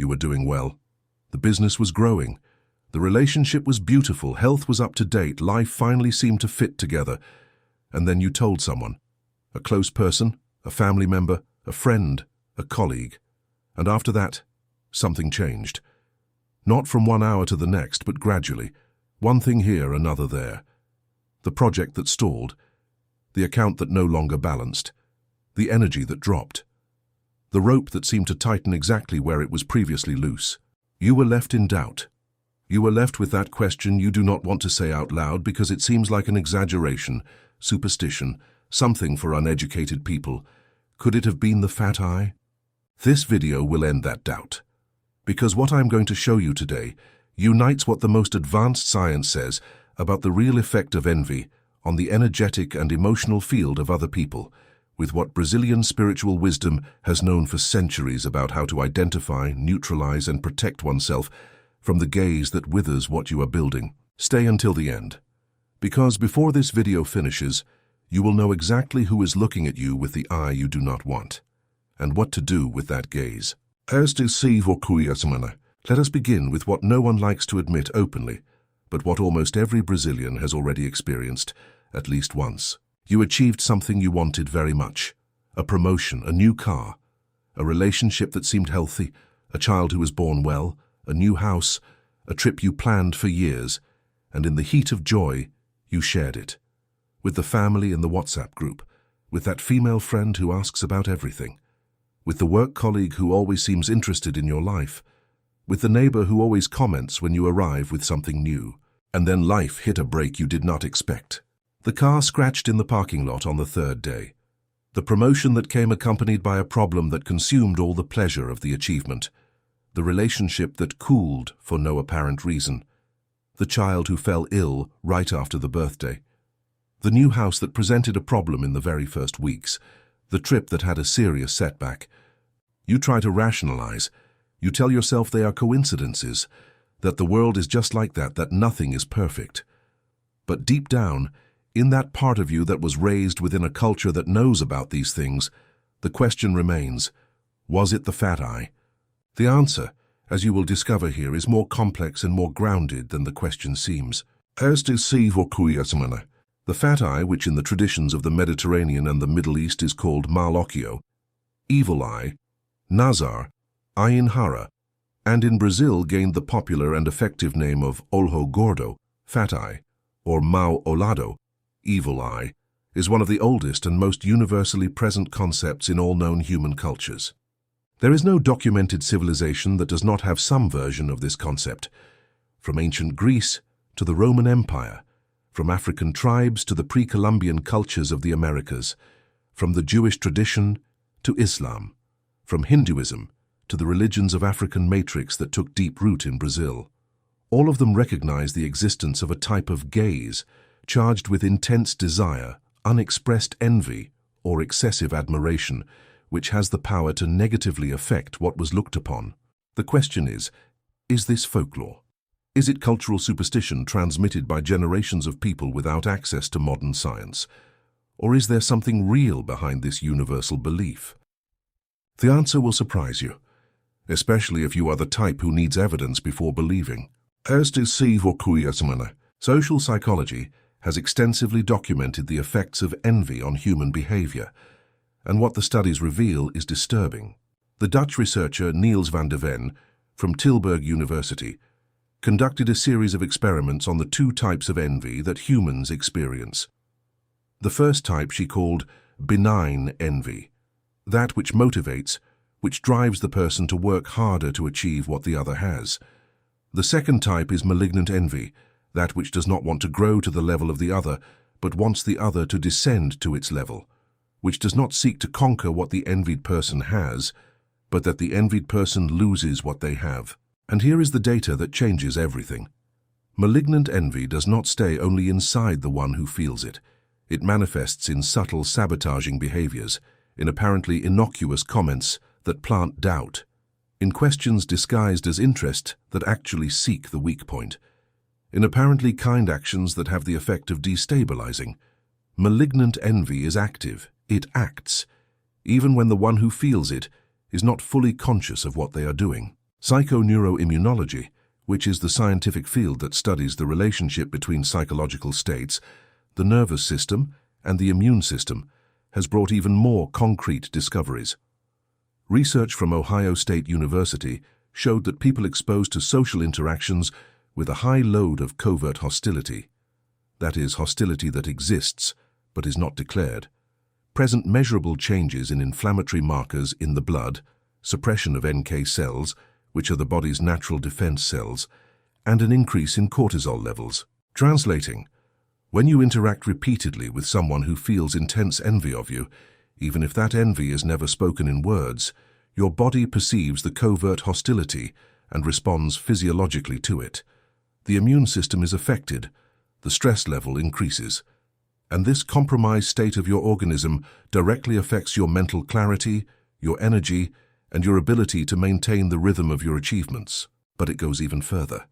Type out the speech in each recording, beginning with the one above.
You were doing well. The business was growing. The relationship was beautiful, health was up to date, life finally seemed to fit together. And then you told someone, a close person, a family member, a friend, a colleague. And after that, something changed. Not from 1 hour to the next, but gradually. One thing here, another there. The project that stalled, the account that no longer balanced, the energy that dropped, the rope that seemed to tighten exactly where it was previously loose. You were left in doubt. You were left with that question you do not want to say out loud because it seems like an exaggeration, superstition, something for uneducated people. Could it have been the fat eye? This video will end that doubt. Because what I'm going to show you today unites what the most advanced science says about the real effect of envy on the energetic and emotional field of other people, with what Brazilian spiritual wisdom has known for centuries about how to identify, neutralize, and protect oneself from the gaze that withers what you are building. Stay until the end, because before this video finishes, you will know exactly who is looking at you with the eye you do not want, and what to do with that gaze. Let us begin with what no one likes to admit openly, but what almost every Brazilian has already experienced, at least once. You achieved something you wanted very much. A promotion, a new car, a relationship that seemed healthy, a child who was born well, a new house, a trip you planned for years, and in the heat of joy, you shared it. With the family in the WhatsApp group, with that female friend who asks about everything, with the work colleague who always seems interested in your life, with the neighbor who always comments when you arrive with something new. And then life hit a break you did not expect. The car scratched in the parking lot on the third day. The promotion that came accompanied by a problem that consumed all the pleasure of the achievement. The relationship that cooled for no apparent reason. The child who fell ill right after the birthday. The new house that presented a problem in the very first weeks. The trip that had a serious setback. You try to rationalize. You tell yourself they are coincidences, that the world is just like that nothing is perfect. But deep down, in that part of you that was raised within a culture that knows about these things, the question remains, was it the fat eye? The answer, as you will discover here, is more complex and more grounded than the question seems. The fat eye, which in the traditions of the Mediterranean and the Middle East is called mal occhio, evil eye, nazar, ayin hara, and in Brazil gained the popular and effective name of olho gordo, fat eye, or mau olado, evil eye, is one of the oldest and most universally present concepts in all known human cultures. There is no documented civilization that does not have some version of this concept, from ancient Greece to the Roman Empire, from African tribes to the pre-Columbian cultures of the Americas, from the Jewish tradition to Islam, from Hinduism to the religions of African matrix that took deep root in Brazil. All of them recognize the existence of a type of gaze charged with intense desire, unexpressed envy, or excessive admiration, which has the power to negatively affect what was looked upon. The question is this folklore? Is it cultural superstition transmitted by generations of people without access to modern science? Or is there something real behind this universal belief? The answer will surprise you, especially if you are the type who needs evidence before believing. Social psychology has extensively documented the effects of envy on human behavior, and what the studies reveal is disturbing. The Dutch researcher Niels van der Ven from Tilburg University conducted a series of experiments on the two types of envy that humans experience. The first type she called benign envy, that which motivates, which drives the person to work harder to achieve what the other has. The second type is malignant envy, that which does not want to grow to the level of the other, but wants the other to descend to its level, which does not seek to conquer what the envied person has, but that the envied person loses what they have. And here is the data that changes everything. Malignant envy does not stay only inside the one who feels it. It manifests in subtle sabotaging behaviors, in apparently innocuous comments that plant doubt, in questions disguised as interest that actually seek the weak point, in apparently kind actions that have the effect of destabilizing. Malignant envy is active. It acts, even when the one who feels it is not fully conscious of what they are doing. Psychoneuroimmunology, which is the scientific field that studies the relationship between psychological states, the nervous system, and the immune system, has brought even more concrete discoveries. Research from Ohio State University showed that people exposed to social interactions with a high load of covert hostility, that is, hostility that exists but is not declared, present measurable changes in inflammatory markers in the blood, suppression of NK cells, which are the body's natural defense cells, and an increase in cortisol levels. Translating, when you interact repeatedly with someone who feels intense envy of you, even if that envy is never spoken in words, your body perceives the covert hostility and responds physiologically to it. The immune system is affected, the stress level increases, and this compromised state of your organism directly affects your mental clarity, your energy, and your ability to maintain the rhythm of your achievements. But it goes even further.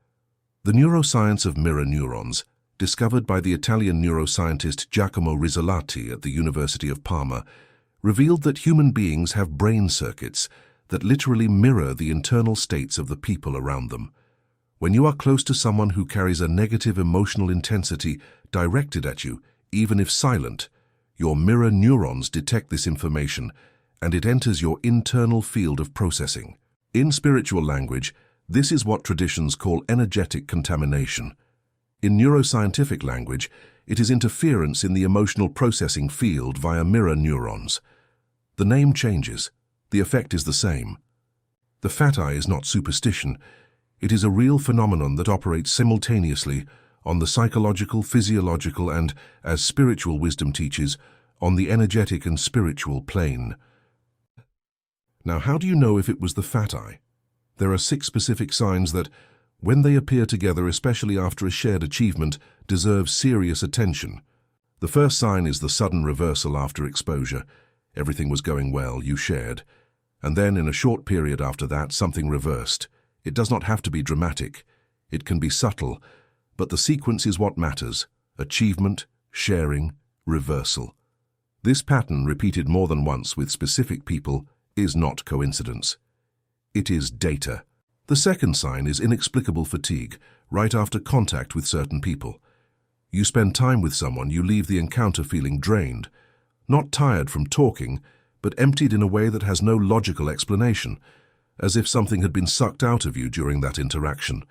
The neuroscience of mirror neurons, discovered by the Italian neuroscientist Giacomo Rizzolatti at the University of Parma, revealed that human beings have brain circuits that literally mirror the internal states of the people around them. When you are close to someone who carries a negative emotional intensity directed at you, even if silent, your mirror neurons detect this information and it enters your internal field of processing. In spiritual language, this is what traditions call energetic contamination. In neuroscientific language, it is interference in the emotional processing field via mirror neurons. The name changes, the effect is the same. The fat eye is not superstition, it is a real phenomenon that operates simultaneously on the psychological, physiological, and, as spiritual wisdom teaches, on the energetic and spiritual plane. Now, how do you know if it was the fat eye? There are 6 specific signs that, when they appear together, especially after a shared achievement, deserve serious attention. The first sign is the sudden reversal after exposure. Everything was going well, you shared. And then, in a short period after that, something reversed. It does not have to be dramatic. It can be subtle, but the sequence is what matters. Achievement, sharing, reversal. This pattern, repeated more than once with specific people, is not coincidence. It is data. The second sign is inexplicable fatigue, right after contact with certain people. You spend time with someone, you leave the encounter feeling drained, not tired from talking, but emptied in a way that has no logical explanation, as if something had been sucked out of you during that interaction.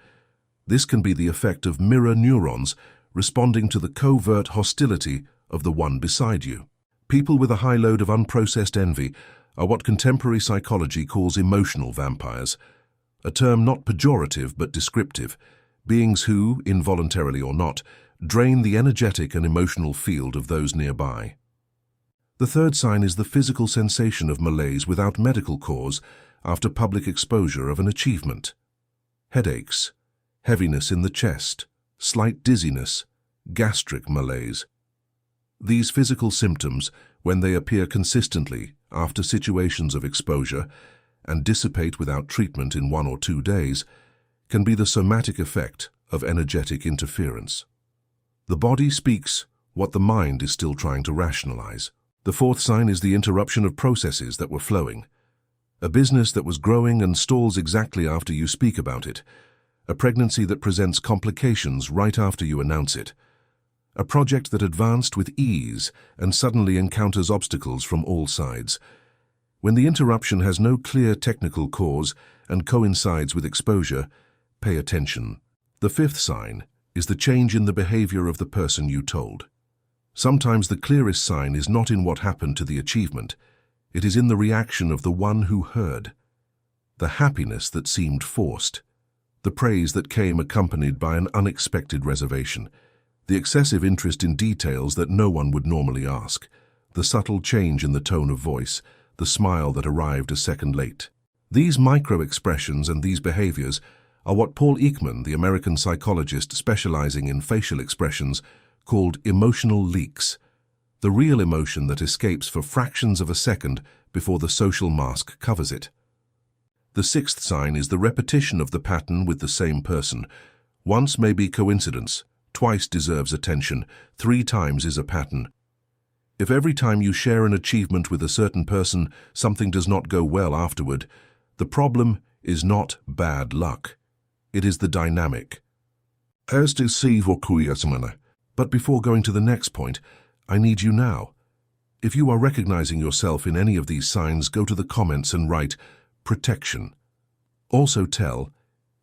This can be the effect of mirror neurons responding to the covert hostility of the one beside you. People with a high load of unprocessed envy are what contemporary psychology calls emotional vampires, a term not pejorative but descriptive, beings who, involuntarily or not, drain the energetic and emotional field of those nearby. The third sign is the physical sensation of malaise without medical cause after public exposure of an achievement. Headaches, heaviness in the chest, slight dizziness, gastric malaise. These physical symptoms, when they appear consistently after situations of exposure and dissipate without treatment in 1 or 2 days, can be the somatic effect of energetic interference. The body speaks what the mind is still trying to rationalize. The fourth sign is the interruption of processes that were flowing. A business that was growing and stalls exactly after you speak about it. A pregnancy that presents complications right after you announce it. A project that advanced with ease and suddenly encounters obstacles from all sides. When the interruption has no clear technical cause and coincides with exposure, pay attention. The fifth sign is the change in the behavior of the person you told. Sometimes the clearest sign is not in what happened to the achievement. It is in the reaction of the one who heard. The happiness that seemed forced. The praise that came accompanied by an unexpected reservation. The excessive interest in details that no one would normally ask. The subtle change in the tone of voice. The smile that arrived a second late. These micro-expressions and these behaviors are what Paul Ekman, the American psychologist specializing in facial expressions, called emotional leaks, the real emotion that escapes for fractions of a second before the social mask covers it. The sixth sign is the repetition of the pattern with the same person. Once may be coincidence, twice deserves attention, 3 times is a pattern. If every time you share an achievement with a certain person, something does not go well afterward, the problem is not bad luck. It is the dynamic. But before going to the next point, I need you now. If you are recognizing yourself in any of these signs, go to the comments and write protection. Also tell,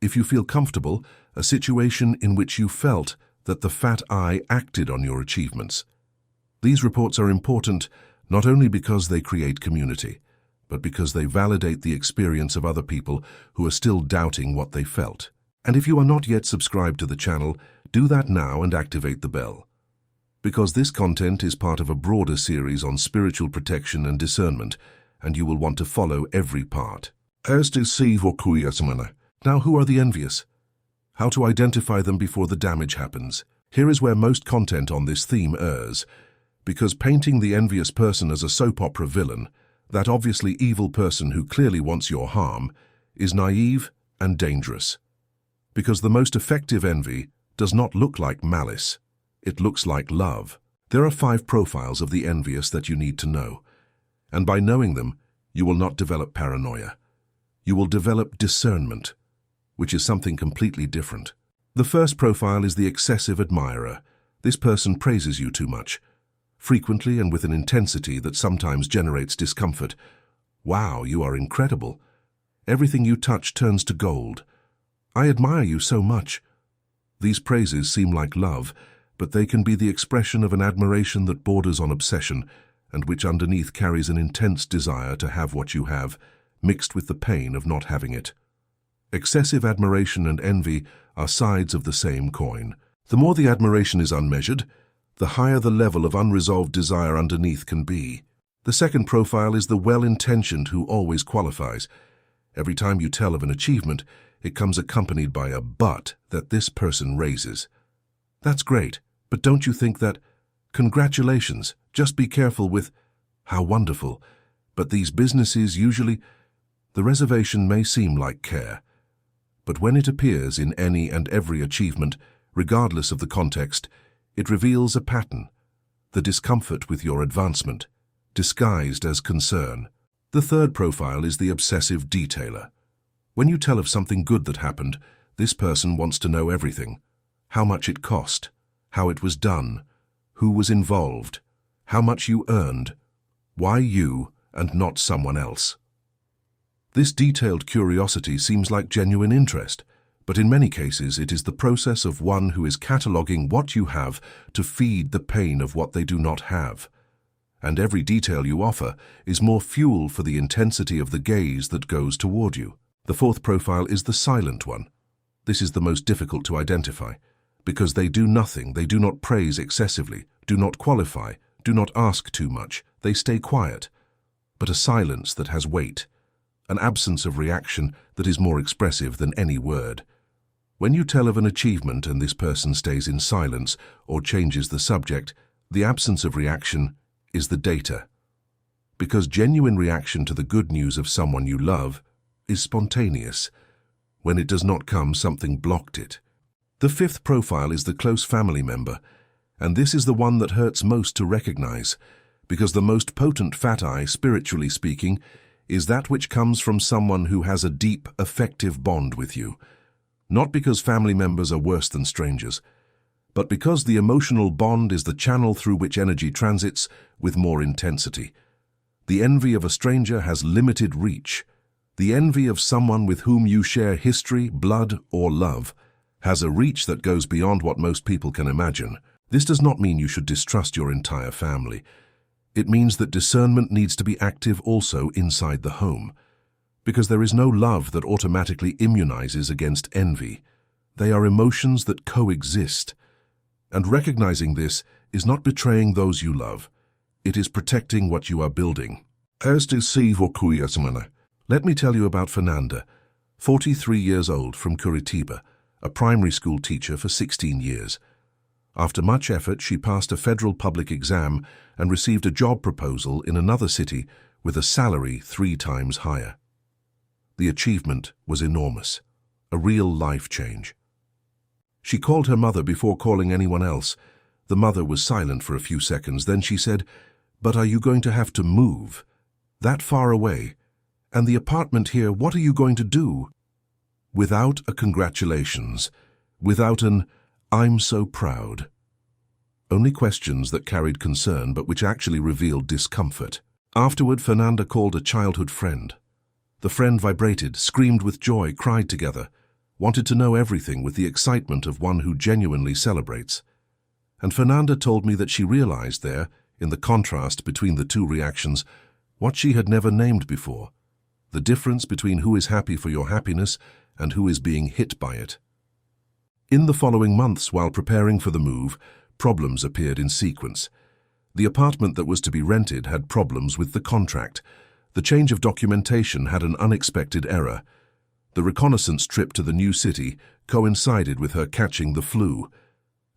if you feel comfortable, a situation in which you felt that the fat I acted on your achievements. These reports are important not only because they create community, but because they validate the experience of other people who are still doubting what they felt. And if you are not yet subscribed to the channel, do that now and activate the bell. Because this content is part of a broader series on spiritual protection and discernment, and you will want to follow every part. Now, who are the envious? How to identify them before the damage happens. Here is where most content on this theme errs, because painting the envious person as a soap opera villain, that obviously evil person who clearly wants your harm, is naive and dangerous. Because the most effective envy does not look like malice, it looks like love. There are 5 profiles of the envious that you need to know, and by knowing them, you will not develop paranoia. You will develop discernment, which is something completely different. The first profile is the excessive admirer. This person praises you too much, frequently and with an intensity that sometimes generates discomfort. Wow, you are incredible. Everything you touch turns to gold. I admire you so much. These praises seem like love, but they can be the expression of an admiration that borders on obsession and which underneath carries an intense desire to have what you have, mixed with the pain of not having it. Excessive admiration and envy are sides of the same coin. The more the admiration is unmeasured, the higher the level of unresolved desire underneath can be. The second profile is the well-intentioned who always qualifies. Every time you tell of an achievement, it comes accompanied by a but that this person raises. That's great, but don't you think that, congratulations, just be careful with, how wonderful, but these businesses usually, the reservation may seem like care. But when it appears in any and every achievement, regardless of the context, it reveals a pattern, the discomfort with your advancement, disguised as concern. The third profile is the obsessive detailer. When you tell of something good that happened, this person wants to know everything. How much it cost, how it was done, who was involved, how much you earned, why you and not someone else. This detailed curiosity seems like genuine interest, but in many cases it is the process of one who is cataloging what you have to feed the pain of what they do not have. And every detail you offer is more fuel for the intensity of the gaze that goes toward you. The fourth profile is the silent one. This is the most difficult to identify, because they do nothing, they do not praise excessively, do not qualify, do not ask too much, they stay quiet. But a silence that has weight, an absence of reaction that is more expressive than any word. When you tell of an achievement and this person stays in silence or changes the subject, the absence of reaction is the data. Because genuine reaction to the good news of someone you love is spontaneous. When it does not come, something blocked it. The fifth profile is the close family member, and this is the one that hurts most to recognize, because the most potent fat eye, spiritually speaking, is that which comes from someone who has a deep, effective bond with you. Not because family members are worse than strangers, but because the emotional bond is the channel through which energy transits with more intensity. The envy of a stranger has limited reach. The envy of someone with whom you share history, blood, or love has a reach that goes beyond what most people can imagine. This does not mean you should distrust your entire family. It means that discernment needs to be active also inside the home, because there is no love that automatically immunizes against envy. They are emotions that coexist, and recognizing this is not betraying those you love. It is protecting what you are building. Let me tell you about Fernanda, 43 years old, from Curitiba, a primary school teacher for 16 years. After much effort, she passed a federal public exam and received a job proposal in another city with a salary 3 times higher. The achievement was enormous, a real life change. She called her mother before calling anyone else. The mother was silent for a few seconds. Then she said, "But are you going to have to move? That far away? And the apartment here, what are you going to do? Without a congratulations, without an I'm so proud. Only questions that carried concern but which actually revealed discomfort. Afterward, Fernanda called a childhood friend. The friend vibrated, screamed with joy, cried together, wanted to know everything with the excitement of one who genuinely celebrates. And Fernanda told me that she realized there, in the contrast between the two reactions, what she had never named before, the difference between who is happy for your happiness and who is being hit by it. In the following months, while preparing for the move, problems appeared in sequence. The apartment that was to be rented had problems with the contract. The change of documentation had an unexpected error. The reconnaissance trip to the new city coincided with her catching the flu.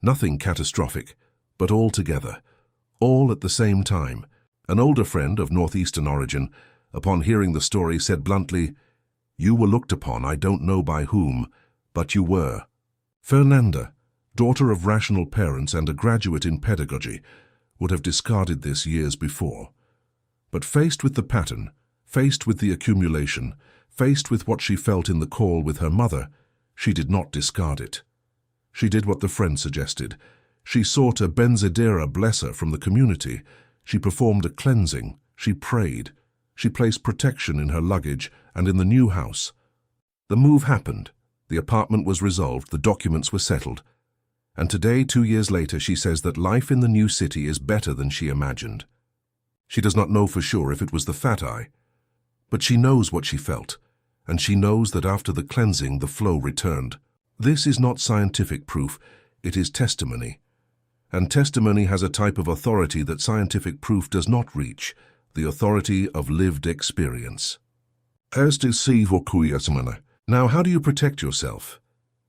Nothing catastrophic, but all together, all at the same time. An older friend of northeastern origin, upon hearing the story, said bluntly, "You were looked upon, I don't know by whom, but you were." Fernanda, daughter of rational parents and a graduate in pedagogy, would have discarded this years before. But faced with the pattern, faced with the accumulation, faced with what she felt in the call with her mother, she did not discard it. She did what the friend suggested. She sought a benzedira blesser from the community. She performed a cleansing. She prayed. She placed protection in her luggage and in the new house. The move happened. The apartment was resolved. The documents were settled. And today, 2 years later, she says that life in the new city is better than she imagined. She does not know for sure if it was the fat eye, but she knows what she felt, and she knows that after the cleansing, the flow returned. This is not scientific proof, it is testimony. And testimony has a type of authority that scientific proof does not reach, the authority of lived experience. Now, how do you protect yourself?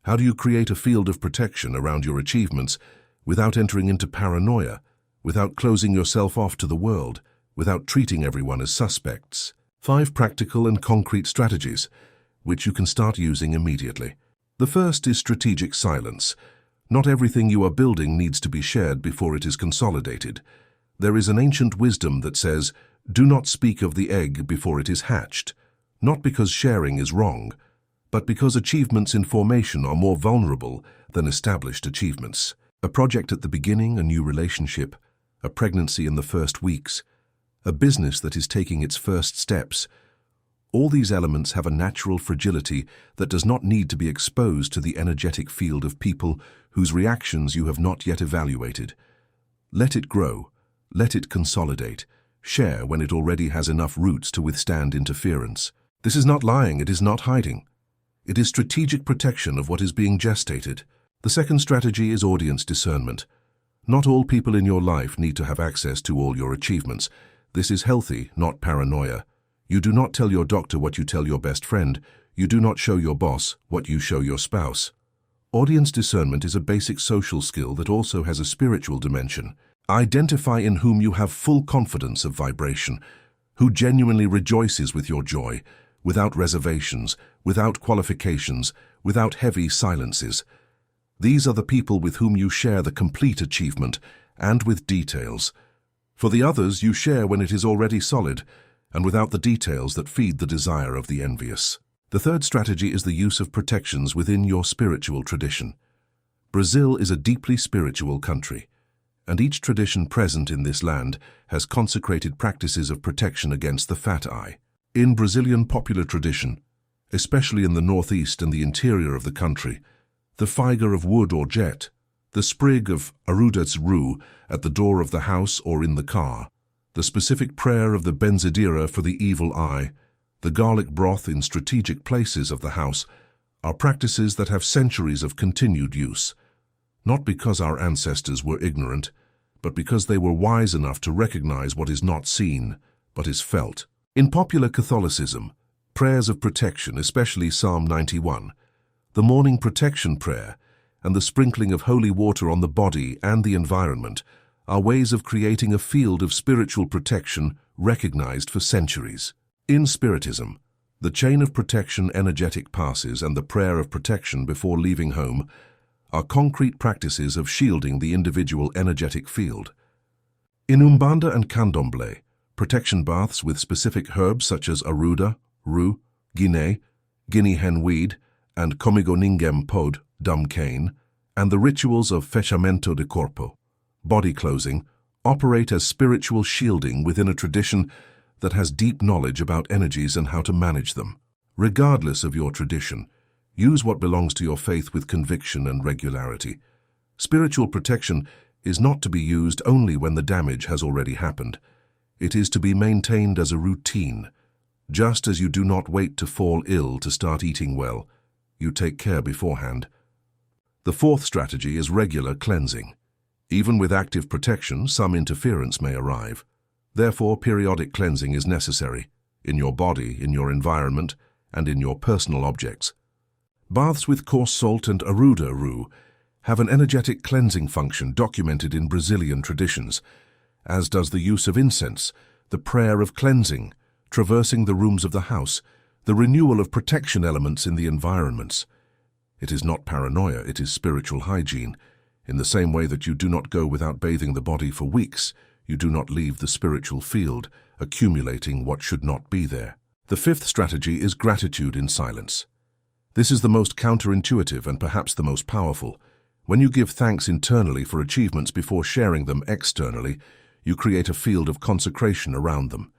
How do you create a field of protection around your achievements without entering into paranoia, without closing yourself off to the world, without treating everyone as suspects? 5 practical and concrete strategies, which you can start using immediately. The first is strategic silence. Not everything you are building needs to be shared before it is consolidated. There is an ancient wisdom that says, do not speak of the egg before it is hatched, not because sharing is wrong, but because achievements in formation are more vulnerable than established achievements. A project at the beginning, a new relationship, a pregnancy in the first weeks, a business that is taking its first steps. All these elements have a natural fragility that does not need to be exposed to the energetic field of people whose reactions you have not yet evaluated. Let it grow, let it consolidate, share when it already has enough roots to withstand interference. This is not lying, it is not hiding. It is strategic protection of what is being gestated. The second strategy is audience discernment. Not all people in your life need to have access to all your achievements. This is healthy, not paranoia. You do not tell your doctor what you tell your best friend. You do not show your boss what you show your spouse. Audience discernment is a basic social skill that also has a spiritual dimension. Identify in whom you have full confidence of vibration, who genuinely rejoices with your joy, without reservations, without qualifications, without heavy silences. These are the people with whom you share the complete achievement, and with details. For the others, you share when it is already solid, and without the details that feed the desire of the envious. The third strategy is the use of protections within your spiritual tradition. Brazil is a deeply spiritual country, and each tradition present in this land has consecrated practices of protection against the fat eye. In Brazilian popular tradition, especially in the northeast and the interior of the country, the figer of wood or jet, the sprig of arruda's rue at the door of the house or in the car, the specific prayer of the benzedira for the evil eye, the garlic broth in strategic places of the house, are practices that have centuries of continued use, not because our ancestors were ignorant, but because they were wise enough to recognize what is not seen, but is felt. In popular Catholicism, prayers of protection, especially Psalm 91, the morning protection prayer, and the sprinkling of holy water on the body and the environment are ways of creating a field of spiritual protection recognized for centuries. In Spiritism, the chain of protection energetic passes and the prayer of protection before leaving home are concrete practices of shielding the individual energetic field. In Umbanda and Candomblé, protection baths with specific herbs such as aruda, rue, guinea, guinea hen weed, and comigoningem pod, dumb cane, and the rituals of fechamento de corpo, body closing, operate as spiritual shielding within a tradition that has deep knowledge about energies and how to manage them. Regardless of your tradition, use what belongs to your faith with conviction and regularity. Spiritual protection is not to be used only when the damage has already happened. It is to be maintained as a routine. Just as you do not wait to fall ill to start eating well, you take care beforehand. The fourth strategy is regular cleansing. Even with active protection, some interference may arrive. Therefore, periodic cleansing is necessary, in your body, in your environment, and in your personal objects. Baths with coarse salt and arruda rue have an energetic cleansing function documented in Brazilian traditions, as does the use of incense, the prayer of cleansing, traversing the rooms of the house, the renewal of protection elements in the environments. It is not paranoia, it is spiritual hygiene. In the same way that you do not go without bathing the body for weeks, you do not leave the spiritual field, accumulating what should not be there. The fifth strategy is gratitude in silence. This is the most counterintuitive and perhaps the most powerful. When you give thanks internally for achievements before sharing them externally, you create a field of consecration around them.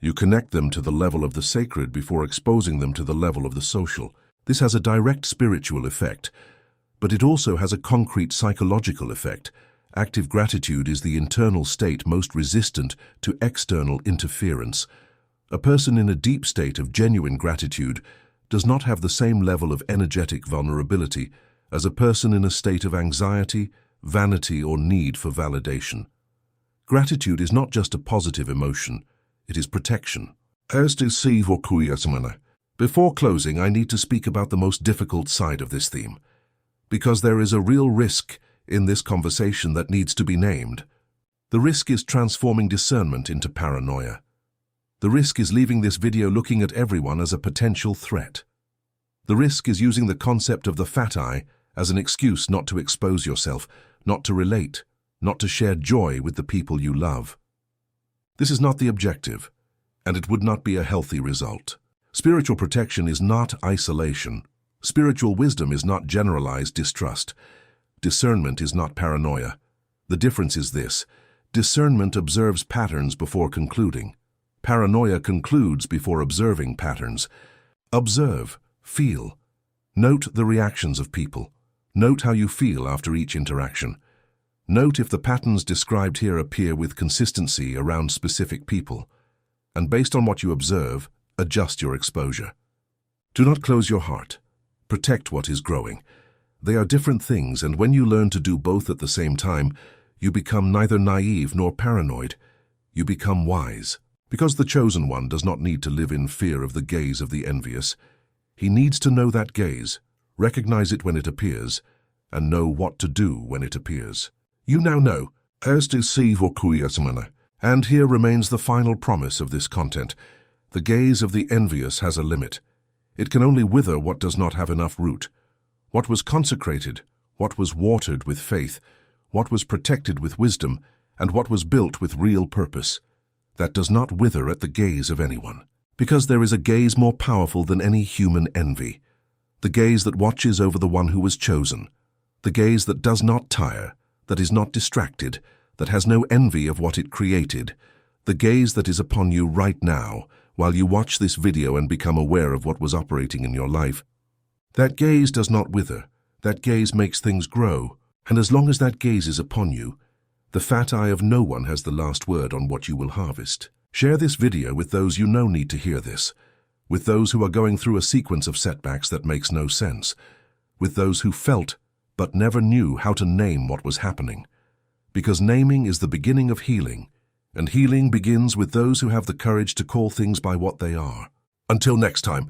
You connect them to the level of the sacred before exposing them to the level of the social. This has a direct spiritual effect, but it also has a concrete psychological effect. Active gratitude is the internal state most resistant to external interference. A person in a deep state of genuine gratitude does not have the same level of energetic vulnerability as a person in a state of anxiety, vanity, or need for validation. Gratitude is not just a positive emotion, it is protection. Before closing, I need to speak about the most difficult side of this theme, because there is a real risk in this conversation that needs to be named. The risk is transforming discernment into paranoia. The risk is leaving this video looking at everyone as a potential threat. The risk is using the concept of the fat eye as an excuse not to expose yourself, not to relate, not to share joy with the people you love. This is not the objective, and it would not be a healthy result. Spiritual protection is not isolation. Spiritual wisdom is not generalized distrust. Discernment is not paranoia. The difference is this: discernment observes patterns before concluding. Paranoia concludes before observing patterns. Observe, feel. Note the reactions of people. Note how you feel after each interaction. Note if the patterns described here appear with consistency around specific people. And based on what you observe, adjust your exposure. Do not close your heart. Protect what is growing. They are different things, and when you learn to do both at the same time, you become neither naive nor paranoid. You become wise. Because the chosen one does not need to live in fear of the gaze of the envious. He needs to know that gaze, recognize it when it appears, and know what to do when it appears. You now know. And here remains the final promise of this content. The gaze of the envious has a limit. It can only wither what does not have enough root. What was consecrated, what was watered with faith, what was protected with wisdom, and what was built with real purpose. That does not wither at the gaze of anyone. Because there is a gaze more powerful than any human envy. The gaze that watches over the one who was chosen. The gaze that does not tire, that is not distracted, that has no envy of what it created. The gaze that is upon you right now, while you watch this video and become aware of what was operating in your life. That gaze does not wither. That gaze makes things grow. And as long as that gaze is upon you, the fat eye of no one has the last word on what you will harvest. Share this video with those you know need to hear this, with those who are going through a sequence of setbacks that makes no sense, with those who felt but never knew how to name what was happening. Because naming is the beginning of healing, and healing begins with those who have the courage to call things by what they are. Until next time,